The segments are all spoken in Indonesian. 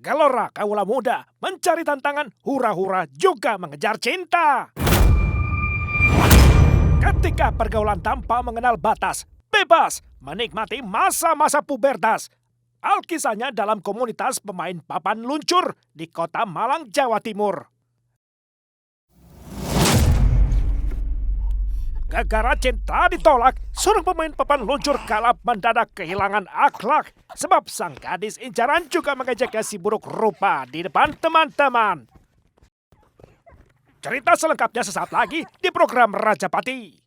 Gelora kaula muda mencari tantangan, hura-hura juga mengejar cinta. Ketika pergaulan tanpa mengenal batas, bebas menikmati masa-masa pubertas. Alkisahnya dalam komunitas pemain papan luncur di kota Malang, Jawa Timur. Gara-gara cinta ditolak, seorang pemain papan luncur kalap mendadak kehilangan akhlak. Sebab sang gadis incaran juga mengejaknya si buruk rupa di depan teman-teman. Cerita selengkapnya sesaat lagi di program Rajapati.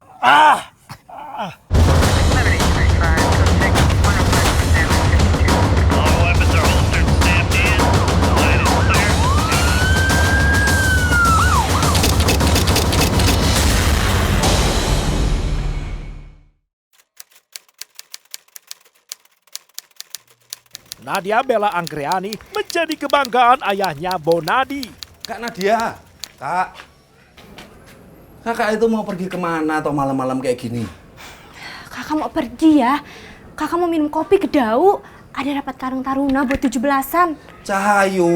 Nadia Bella Anggriani menjadi kebanggaan ayahnya Bonadi. Kak Nadia, Kakak itu mau pergi kemana atau malam-malam kayak gini? Kakak mau pergi ya? Kakak mau minum kopi ke Dau. Ada rapat Karang Taruna buat 17-an. Cahayu,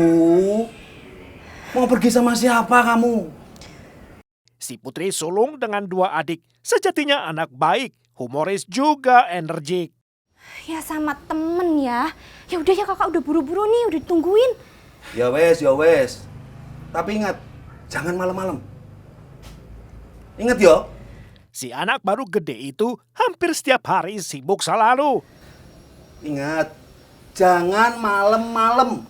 mau pergi sama siapa kamu? Si putri sulung dengan dua adik, sejatinya anak baik, humoris juga energik. Ya sama temen ya. Ya udah ya kakak udah buru-buru nih, udah ditungguin. Ya wes. Tapi ingat, jangan malam-malam. Ingat yo. Si anak baru gede itu hampir setiap hari sibuk selalu. Ingat, jangan malam-malam.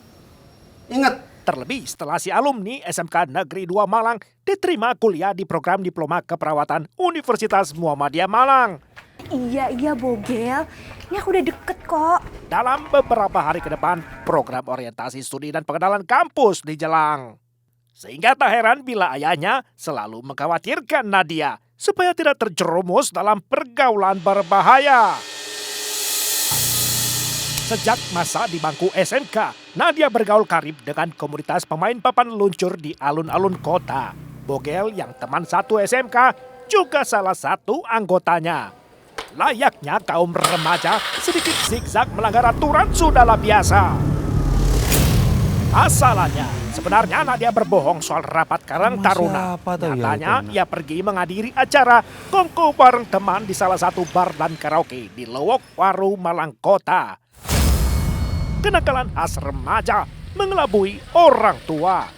Ingat. Terlebih setelah si alumni SMK Negeri 2 Malang diterima kuliah di program Diploma Keperawatan Universitas Muhammadiyah Malang. Iya Bogel. Ini aku udah deket kok. Dalam beberapa hari ke depan, program orientasi studi dan pengenalan kampus dijelang. Sehingga tak heran bila ayahnya selalu mengkhawatirkan Nadia supaya tidak terjerumus dalam pergaulan berbahaya. Sejak masa di bangku SMK, Nadia bergaul karib dengan komunitas pemain papan luncur di alun-alun kota. Bogel yang teman satu SMK juga salah satu anggotanya. Layaknya kaum remaja, sedikit zigzag melanggar aturan sudahlah biasa. Masalahnya, sebenarnya Nadia berbohong soal rapat Karang Taruna. Nyatanya, ia pergi menghadiri acara kongko bareng teman di salah satu bar dan karaoke di Lowok Waru, Malang Kota. Kenakalan khas remaja mengelabui orang tua.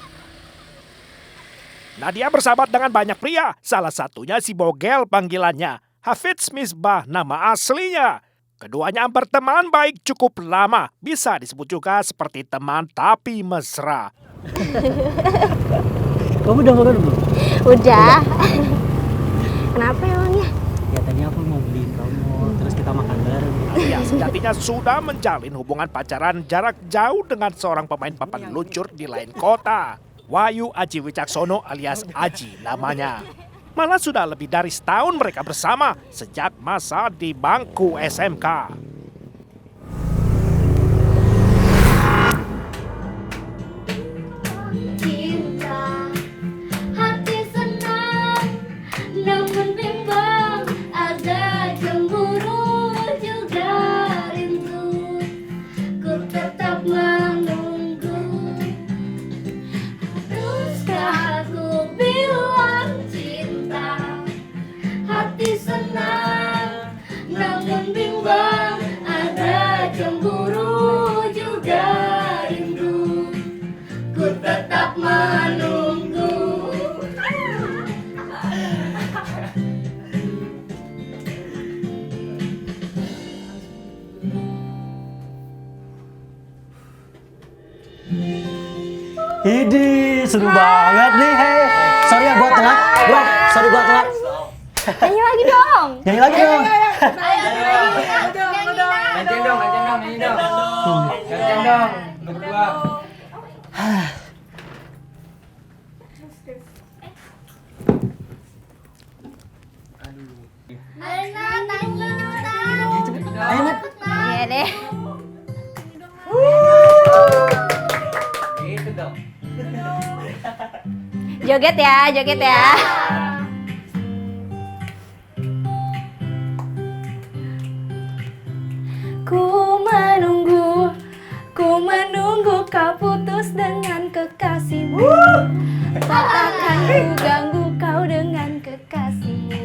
Nadia bersahabat dengan banyak pria, salah satunya si Bogel panggilannya. Hafidz Misbah nama aslinya. Keduanya berteman baik cukup lama. Bisa disebut juga seperti teman tapi mesra. Kamu udah makan belum? Udah. Kenapa emangnya? Ya tadi aku mau beliin kamu, terus kita makan bareng. Nadia sejatinya sudah menjalin hubungan pacaran jarak jauh dengan seorang pemain papan luncur di lain kota. Wahyu Aji Wicaksono alias Aji namanya. Malah sudah lebih dari setahun mereka bersama sejak masa di bangku SMK. Cinta, hati senang, namun bimbang, ada cemburu juga rindu. Ku tetap menunggu. Haruskah aku bilang cinta, hati senang, namun bimbang, ada cemburu juga rindu. Ku tetap menunggu. Idi, seru banget nih. Hey. Sorry ya gua telat. Sorry gua telat. Nyanyi lagi dong. Nyanyi lagi dong. Gantian dong. Gantian dong. Berdua. Ayo, Nat. Iya deh. Gitu dong. Joget ya. Ku menunggu menunggu kau putus dengan kekasihmu. Tak akan ku ganggu kau dengan kekasihmu.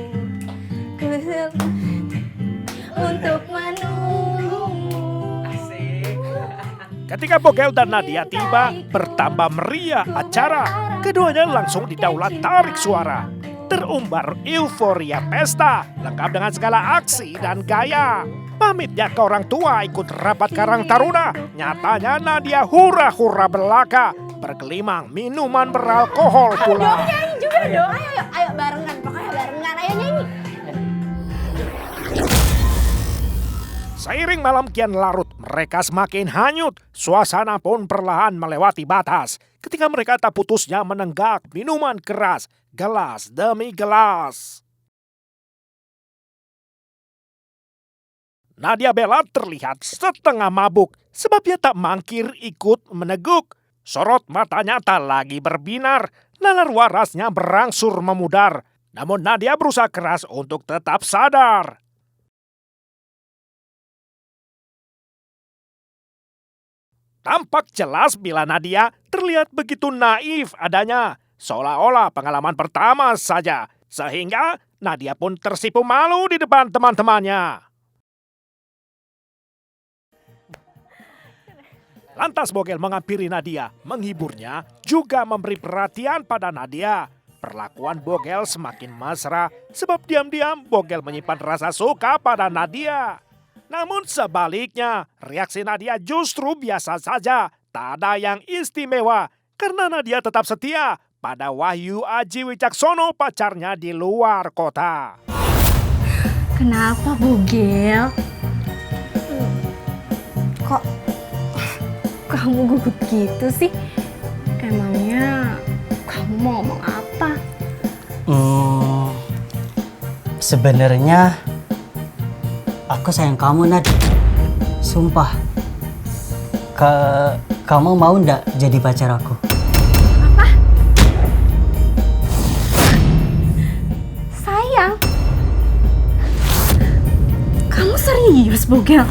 Untuk menunggumu. Ketika Bogel dan Nadia tiba, bertambah meriah acara. Keduanya langsung didaulat tarik suara. Terumbar euforia pesta, lengkap dengan segala aksi dan gaya. Pamitnya ke orang tua ikut rapat Karang Taruna. Nyatanya Nadia hura-hura belaka, bergelimang minuman beralkohol pula. Nyanyi juga dong. Ayo barengan, pokoknya barengan. Ayo nyanyi. Seiring malam kian larut, mereka semakin hanyut. Suasana pun perlahan melewati batas. Ketika mereka tak putusnya menenggak minuman keras, gelas demi gelas. Nadia Bella terlihat setengah mabuk, sebab ia tak mangkir ikut meneguk. Sorot matanya tak lagi berbinar, nalar warasnya berangsur memudar. Namun Nadia berusaha keras untuk tetap sadar. Tampak jelas bila Nadia terlihat begitu naif adanya, seolah-olah pengalaman pertama saja, sehingga Nadia pun tersipu malu di depan teman-temannya. Lantas Bogel menghampiri Nadia, menghiburnya, juga memberi perhatian pada Nadia. Perlakuan Bogel semakin mesra, sebab diam-diam Bogel menyimpan rasa suka pada Nadia. Namun sebaliknya, reaksi Nadia justru biasa saja, tak ada yang istimewa, karena Nadia tetap setia pada Wahyu Aji Wicaksono, pacarnya di luar kota. Kenapa Bogel? Kok kamu gugup gitu sih? Emangnya kamu mau ngomong apa? Sebenarnya aku sayang kamu, Nad. Sumpah. Kamu mau ndak jadi pacar aku? Apa? Sayang? Kamu serius, Bogel?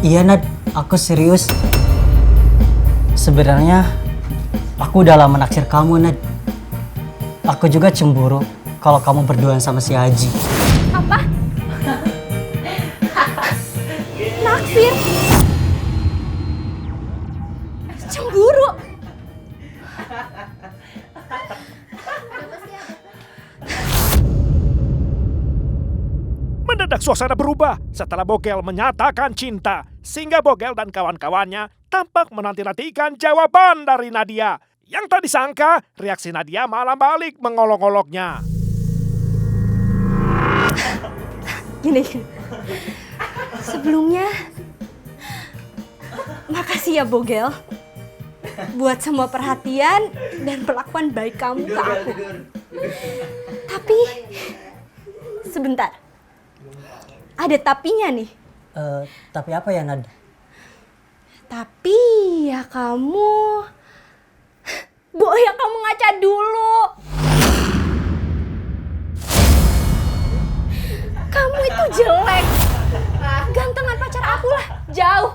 Iya, Nad. Aku serius. Sebenarnya aku udah lama naksir kamu, Nad. Aku juga cemburu kalau kamu berduaan sama si Haji. Apa? Naksir? Cemburu? Mendadak suasana berubah setelah Bogel menyatakan cinta, sehingga Bogel dan kawan-kawannya tampak menanti-nantikan jawaban dari Nadia. Yang tak disangka, reaksi Nadia malah balik mengolok-oloknya. Gini, sebelumnya makasih ya Bogel buat semua perhatian dan perlakuan baik kamu ke aku. Tapi sebentar, ada tapinya nih. Tapi apa ya, Nad? Tapi ya kamu ngaca dulu. Kamu itu jelek. Gantengan pacar aku lah, jauh.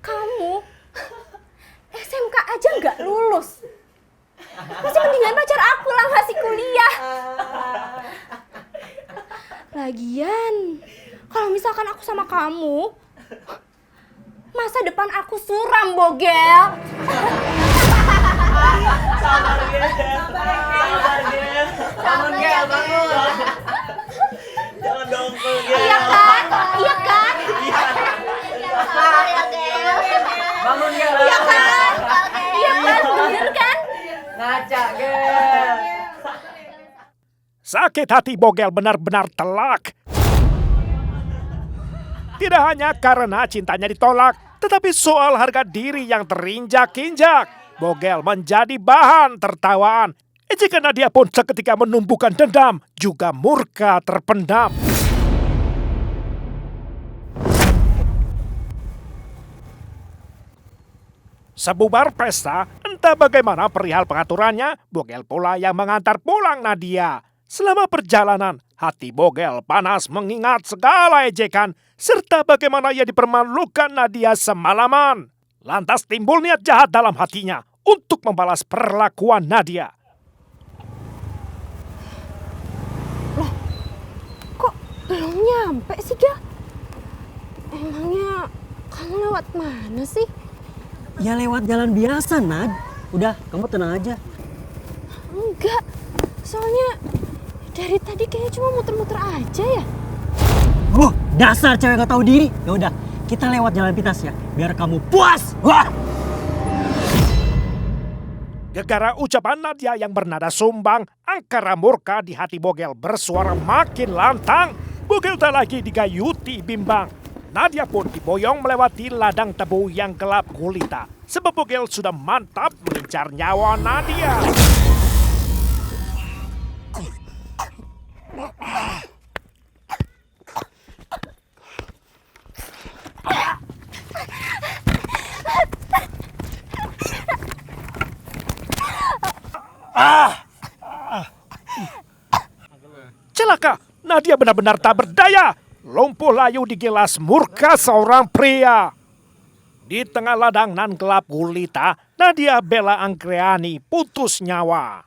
Kamu SMK aja nggak lulus. Masih mendingan pacar aku lah, masih kuliah. Lagian, kalau misalkan aku sama kamu, masa depan aku suram, Bogel. Bangun, Gel, bangun. Jangan dongkol, Iya kan? Iya kan? Bangun, Gel. Iya kan? Iya kan? Bener kan? Ngaca, Gel. Sakit hati Bogel benar-benar telak. Tidak hanya karena cintanya ditolak, tetapi soal harga diri yang terinjak-injak. Bogel menjadi bahan tertawaan. Ejekan Nadia pun seketika menumbuhkan dendam, juga murka terpendam. Sebubar pesta, entah bagaimana perihal pengaturannya, Bogel pula yang mengantar pulang Nadia. Selama perjalanan, hati Bogel panas mengingat segala ejekan serta bagaimana ia dipermalukan Nadia semalaman. Lantas timbul niat jahat dalam hatinya untuk membalas perlakuan Nadia. Kok belum nyampe sih, Gel? Emangnya kamu lewat mana sih? Ya lewat jalan biasa, Nad. Udah, kamu tenang aja. Enggak, soalnya dari tadi kayaknya cuma muter-muter aja ya. Dasar cewek gak tahu diri. Ya udah, kita lewat jalan pintas ya, biar kamu puas. Wah! Gegara ucapan Nadia yang bernada sumbang, angkara murka di hati Bogel bersuara makin lantang. Bogel tak lagi digayuti bimbang. Nadia pun diboyong melewati ladang tebu yang gelap gulita. Sebab Bogel sudah mantap mengincar nyawa Nadia. Celaka, Nadia benar-benar tak berdaya. Lumpuh layu digilas murka seorang pria. Di tengah ladang nan gelap gulita, Nadia Bella Anggreni putus nyawa.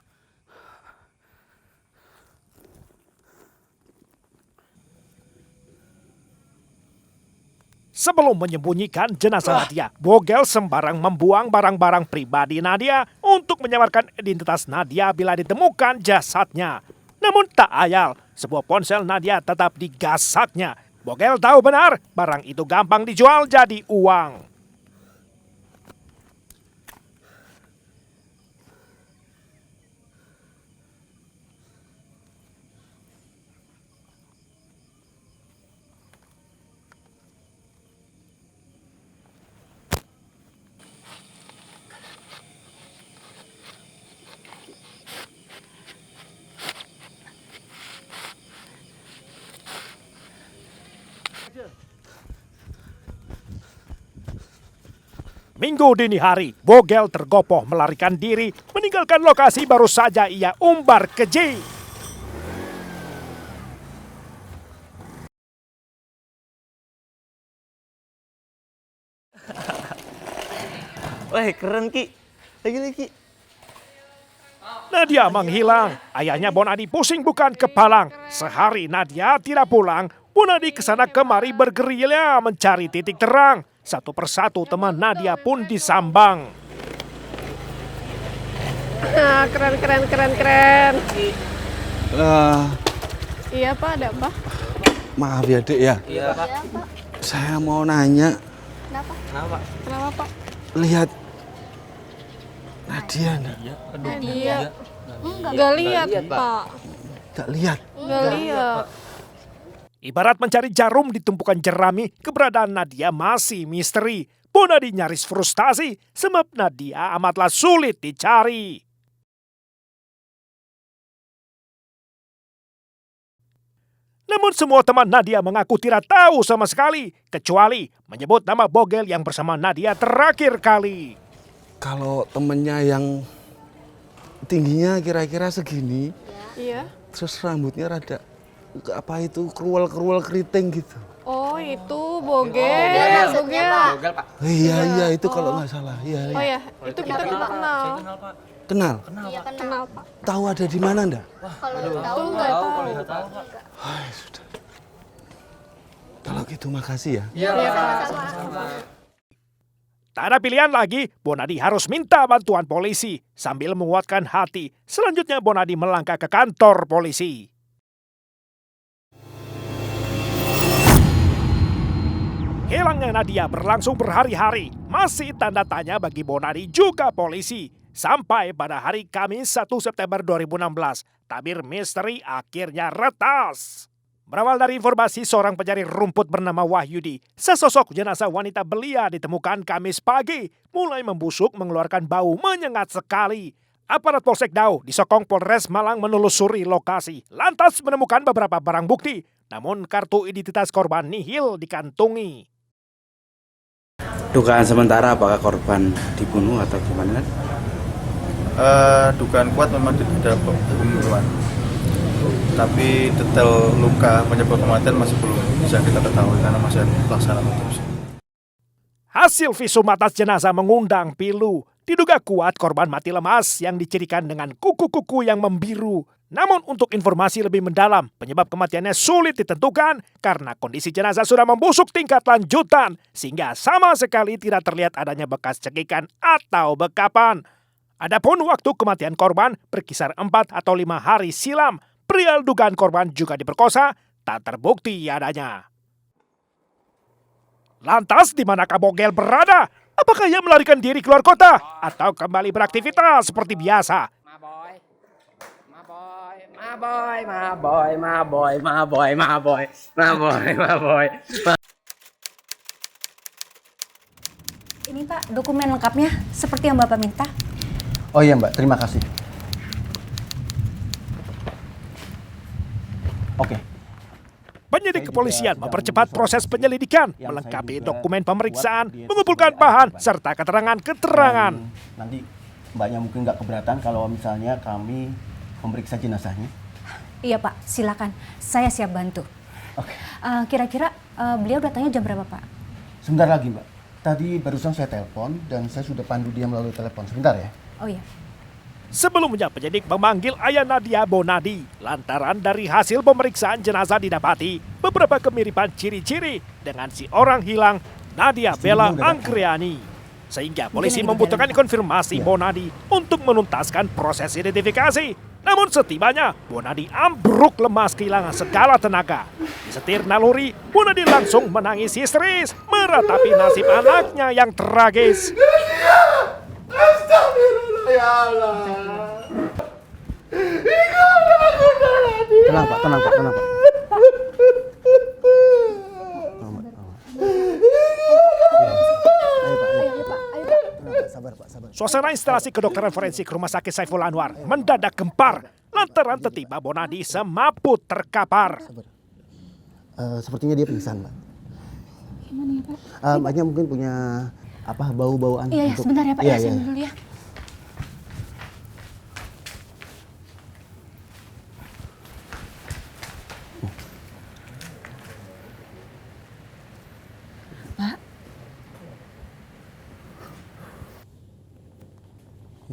Sebelum menyembunyikan jenazah Nadia, Bogel sembarang membuang barang-barang pribadi Nadia untuk menyamarkan identitas Nadia bila ditemukan jasadnya. Namun tak ayal, sebuah ponsel Nadia tetap digasaknya. Bogel tahu benar, barang itu gampang dijual jadi uang. Minggu dini hari, Bogel tergopoh melarikan diri, meninggalkan lokasi baru saja ia umbar keji. Wah, keren Ki. Lagi. Nadia menghilang. Ayahnya Bonadi pusing bukan kepalang. Sehari Nadia tidak pulang, Bonadi kesana kemari bergerilya mencari titik terang. Satu persatu teman Nadia pun disambang. Keren. Iya, Pak, ada apa? Maaf ya, Dek ya. Iya, Pak. Saya mau nanya, Kenapa? Kenapa, Pak? lihat Nadia enggak? Nadia. Enggak lihat, Pak. Enggak lihat. Enggak lihat. Ibarat mencari jarum di tumpukan jerami, keberadaan Nadia masih misteri. Bonadi nyaris frustasi, sebab Nadia amatlah sulit dicari. Namun semua teman Nadia mengaku tidak tahu sama sekali, kecuali menyebut nama Bogel yang bersama Nadia terakhir kali. Kalau temennya yang tingginya kira-kira segini, Iya. terus rambutnya rada apa itu kerual keriting gitu. Oh, itu Bogel. Bogel, Pak. Iya itu kalau nggak salah. Iya. Oh ya, itu kita kenal. Kenal? Kenal, Pak. Tahu ada di mana enggak? Tahu nggak tahu. Sudah. Kalau gitu makasih ya. Iya, Pak. Tak ada pilihan lagi, Bonadi harus minta bantuan polisi. Sambil menguatkan hati, selanjutnya Bonadi melangkah ke kantor polisi. Hilangnya Nadia berlangsung berhari-hari, masih tanda tanya bagi Bonadi juga polisi. Sampai pada hari Kamis 1 September 2016, tabir misteri akhirnya retas. Berawal dari informasi seorang pencari rumput bernama Wahyudi, sesosok jenazah wanita belia ditemukan Kamis pagi, mulai membusuk mengeluarkan bau menyengat sekali. Aparat Polsek Dau disokong Polres Malang menelusuri lokasi, lantas menemukan beberapa barang bukti, namun kartu identitas korban nihil dikantongi. Dugaan sementara apakah korban dibunuh atau gimana? Dugaan kuat memang ada pembunuhan. tapi detail luka penyebab kematian masih belum bisa kita ketahui karena masih ada pelaksanaan otopsi. Hasil visum atas jenazah mengundang pilu. Diduga kuat korban mati lemas yang dicirikan dengan kuku-kuku yang membiru. Namun untuk informasi lebih mendalam, penyebab kematiannya sulit ditentukan karena kondisi jenazah sudah membusuk tingkat lanjutan sehingga sama sekali tidak terlihat adanya bekas cekikan atau bekapan. Adapun waktu kematian korban berkisar 4 atau 5 hari silam. Perihal dugaan korban juga diperkosa, tak terbukti adanya. Lantas di manakah Bogel berada? Apakah ia melarikan diri keluar kota atau kembali beraktivitas seperti biasa? Ini Pak, dokumen lengkapnya seperti yang Bapak minta. Oh iya Mbak, terima kasih. Oke. Penyidik kepolisian mempercepat proses penyelidikan, melengkapi dokumen pemeriksaan, mengumpulkan bahan, serta keterangan-keterangan. Nanti Mbaknya mungkin nggak keberatan kalau misalnya kami memeriksa jenazahnya. Iya Pak, silakan. Saya siap bantu. Oke. Kira-kira beliau datangnya jam berapa Pak? Sebentar lagi Mbak. Tadi barusan saya telepon dan saya sudah pandu dia melalui telepon. Sebentar ya. Oh iya. Sebelumnya penyidik memanggil ayah Nadia Bonadi lantaran dari hasil pemeriksaan jenazah didapati beberapa kemiripan ciri-ciri dengan si orang hilang Nadia Bella Angkriani. Sehingga polisi membutuhkan konfirmasi Bonadi untuk menuntaskan proses identifikasi. Namun setibanya Bonadi ambruk lemas kehilangan segala tenaga. Disetir naluri, Bonadi langsung menangis histeris meratapi nasib anaknya yang tragis. Ya Allah. Tenang Pak, tenang Pak, tenang Pak. Sabar Pak, sabar. Suasana instalasi kedokteran forensik Rumah Sakit Saiful Anwar mendadak gempar lantaran tiba Bonadi semaput terkapar. Sepertinya dia pingsan Pak. Gimana ya Pak? Mbaknya mungkin punya bau-bauan. Iya, sebentar ya Pak. Iya, Saya iya. dulu ya. Pak.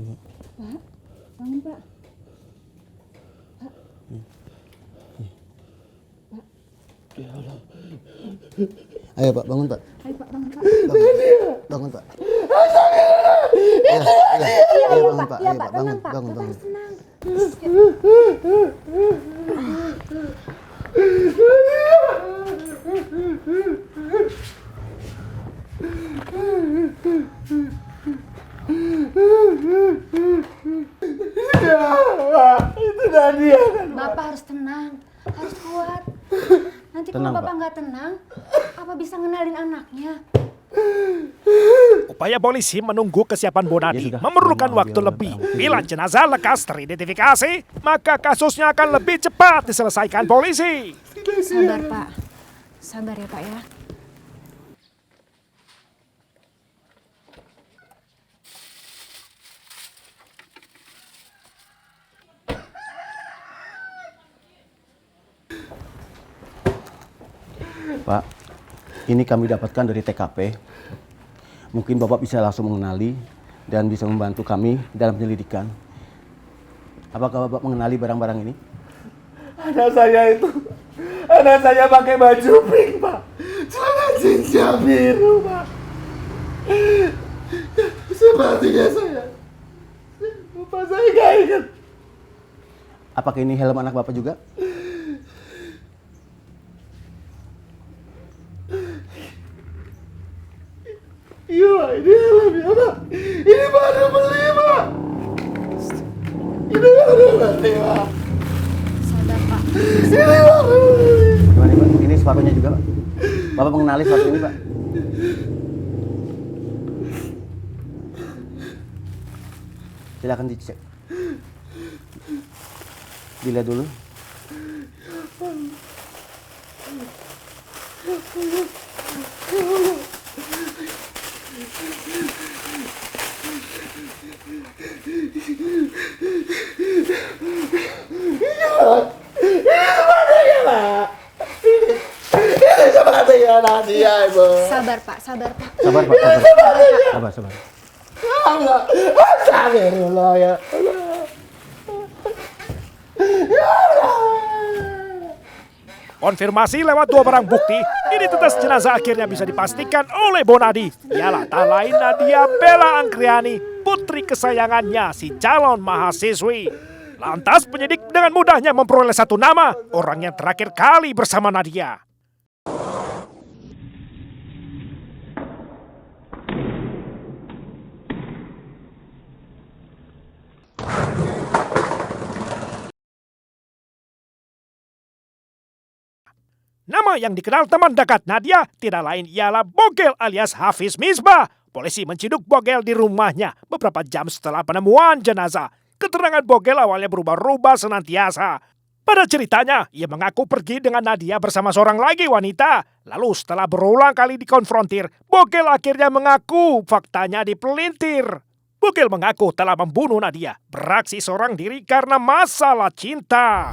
Pak, bangun Pak. Ayo Pak, bangun Pak. Ayo Pak, bangun Pak. Bangun Pak. Iya, bangun Pak. Iya Ayo Pak, Pak, bangun, tenang Pak. bangun, Bapak bangun. harus tenang. Itu Nadia kan. Bapak harus tenang, harus kuat. Nanti kalau Tenang, Bapak Pak. nggak tenang, apa bisa ngenalin anaknya? Upaya polisi menunggu kesiapan Bonadi Ya sudah, memerlukan mau waktu dia lebih. berangkat. Bila jenazah lekas teridentifikasi, maka kasusnya akan lebih cepat diselesaikan polisi. Sabar Pak, sabar ya Pak ya. Pak, ini kami dapatkan dari TKP. Mungkin Bapak bisa langsung mengenali dan bisa membantu kami dalam penyelidikan. Apakah Bapak mengenali barang-barang ini? Anak saya pakai baju pink, Pak. Celana jinja biru, Pak. Sepertinya saya. Bapak saya nggak ingat. Apakah ini helm anak Bapak juga? Iya, Pak, ini helmnya, Pak. Ini baru beli, Pak. Ini baru beli, Pak. Sabar Pak. Ini baru beli. Gimana Pak? Ini sepatunya juga Pak? Bapak mengenali sepatu ini Pak? Silakan dicek. Dilihat dulu. Nadia, Ibu. Sabar Pak, sabar Pak. Sabar Pak, sabar. Sabar. Allah, astagfirullah ya Allah. Ya Allah. Konfirmasi lewat 2 barang bukti, identitas jenazah akhirnya bisa dipastikan oleh Bonadi. Ialah tak lain Nadia Bella Angkriani, putri kesayangannya si calon mahasiswi. Lantas penyidik dengan mudahnya memperoleh 1 nama, orang yang terakhir kali bersama Nadia. Nama yang dikenal teman dekat Nadia tidak lain ialah Bogel alias Hafiz Misbah. Polisi menciduk Bogel di rumahnya beberapa jam setelah penemuan jenazah. Keterangan Bogel awalnya berubah-ubah senantiasa. Pada ceritanya, ia mengaku pergi dengan Nadia bersama seorang lagi wanita. Lalu setelah berulang kali dikonfrontir, Bogel akhirnya mengaku faktanya dipelintir. Bogel mengaku telah membunuh Nadia, beraksi seorang diri karena masalah cinta.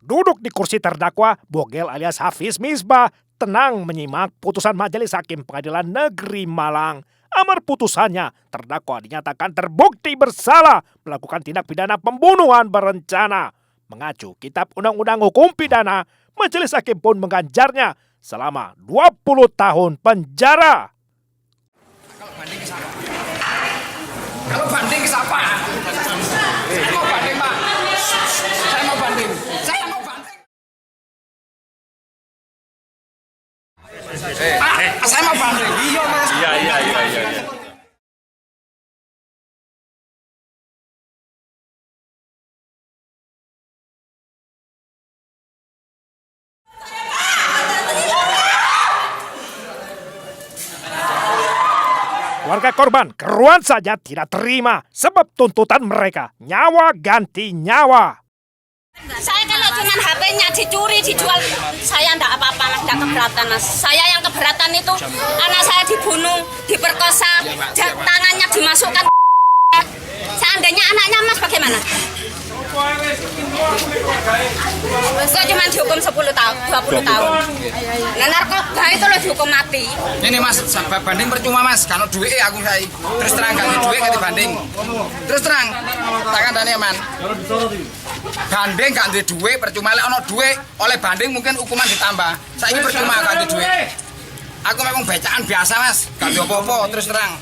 Duduk di kursi terdakwa, Bogel alias Hafiz Misbah tenang menyimak putusan Majelis Hakim Pengadilan Negeri Malang. Amar putusannya, terdakwa dinyatakan terbukti bersalah melakukan tindak pidana pembunuhan berencana. Mengacu Kitab Undang-Undang Hukum Pidana, Majelis Hakim pun mengganjarnya selama 20 tahun penjara. Kalau banding ke siapa? Saya mau banding, Pak. Saya mau banding. Saya mau banding. Saya mau banding. Iya, Mas. Iya. Keluarga korban keruan saja tidak terima sebab tuntutan mereka nyawa ganti nyawa. Saya kalau cuma HP-nya dicuri, dijual, saya enggak apa-apa, enggak keberatan, Mas. Saya yang keberatan itu anak saya dibunuh, diperkosa, tangannya dimasukkan. Seandainya anaknya Mas bagaimana? Kok cuma dihukum 10 tahun, 20 tahun. Nah, narkoba itu loh dihukum mati. Ini Mas, banding percuma Mas. Kalau duit aku saya terus terang ganti duit ganti banding. Terus terang, tak kandani Man. Banding ganti duit percuma lek ono duit oleh banding mungkin hukuman ditambah. Saiki percuma ganti duit. Aku memang bacaan biasa Mas, gak ada apa-apa terus terang.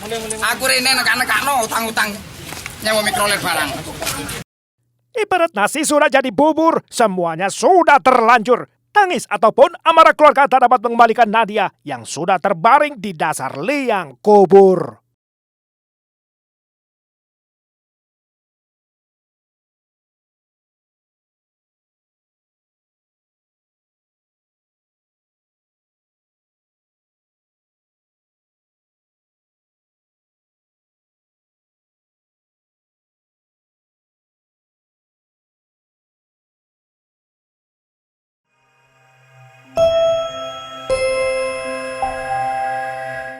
Aku rene nekak-nekakno utang-utang nyewa mikrolet barang. Ibarat nasi sudah jadi bubur, semuanya sudah terlanjur. Tangis ataupun amarah keluarga tak dapat mengembalikan Nadia yang sudah terbaring di dasar liang kubur.